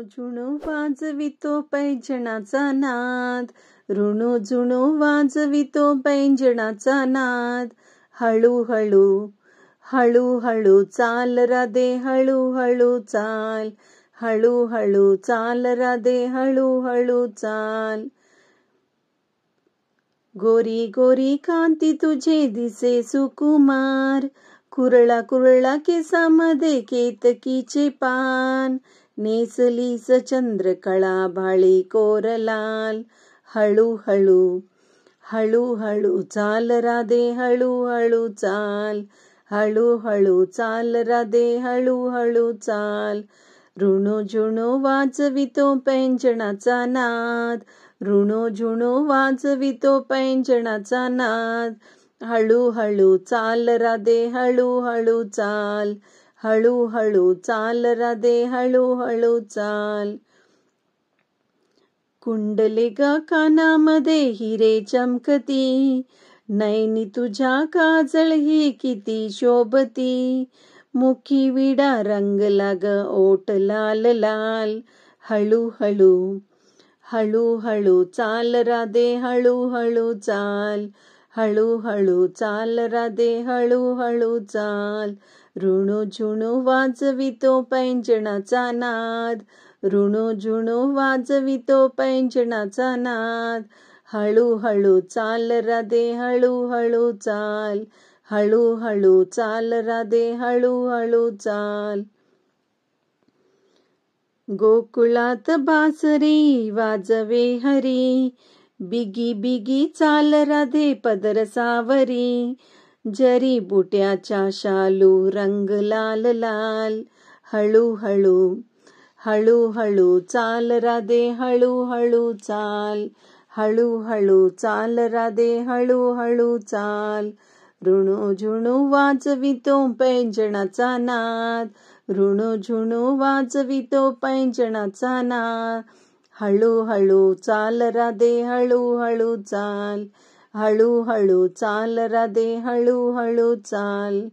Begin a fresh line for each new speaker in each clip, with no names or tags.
झुणू वाजवितो पैंजणाचा नाद, ऋणू झुणू वाजवितो पैंजणाचा नाद. हळूहळू हळूहळू चाल राधे, हळूहळू चाल, हळूहळू चाल राधे, हळूहळू चाल. गोरी गोरी कांती तुझे दिसे सुकुमार, कुरळा कुरळा केसामध्ये केतकीचे पान. नेसलीस चंद्रकळा भाळी कोरलाल, हळूहळू हळूहळू चाल राधे, हळूहळू चाल, हळूहळू चाल राधे, हळूहळू चाल. ऋणू झुणू वाजवितो पैंजणाचा नाद, ऋणू झुणू वाजवितो पैंजणाचा नाद. हळूहळू चाल राधे, हळूहळू चाल, हळूहळू चाल राधे, हळूहळू चाल. कुंडले ग कानामध्ये हिरे चमकती, नैनी तुझ्या काजळ ही किती शोभती. मुखी विडा रंगला ग ओठ लाल लाल, हळूहळू हळूहळू चाल राधे, हळूहळू चाल, हळूहळू चाल राधे, हळूहळू चाल. ऋणू झुणू वाजवितो पैंजणाचा नाद, ऋणू झुणू वाजवितो पैंजणाचा नाद. हळूहळू चाल राधे, हळूहळू चाल, हळूहळू चाल राधे, हळूहळू चाल. गोकुळात बासरी वाजवे हरी, बिगी बिगी चाल राधे पदर सावरी. जरी बुट्याच्या शालू रंग लाल लाल, हळूहळू हळूहळू चाल राधे, हळूहळू चाल, हळूहळू चाल राधे, हळूहळू चाल. ऋणू झुणू वाजवितो पैंजणाचा नाद, ऋणू झुणू वाजवितो पैंजणाचा नाद. हळूहळू चाल राधे, हळूहळू चाल, हळूहळू चाल राधे, हळूहळू चाल.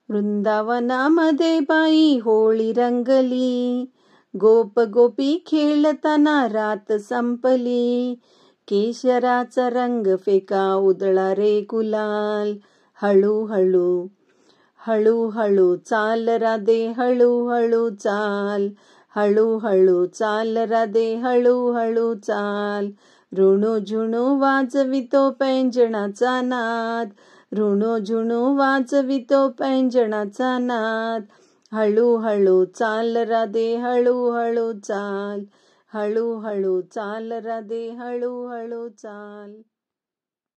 वृंदावनामध्ये बाई होळी रंगली, गोप गोपी खेळताना रात संपली. केशराचा रंग फेका उधळा रे गुलाल, हळूहळू हळूहळू चाल राधे, हळूहळू चाल, हळूहळू चाल राधे, हळूहळू चाल. ऋणू झुणू वाजवितो पैंजणाचा नाद, ऋणू झुणू वाजवितो पैंजणाचा नाद. हळूहळू चाल राधे, हळूहळू चाल, हळूहळू चाल राधे, हळूहळू चाल.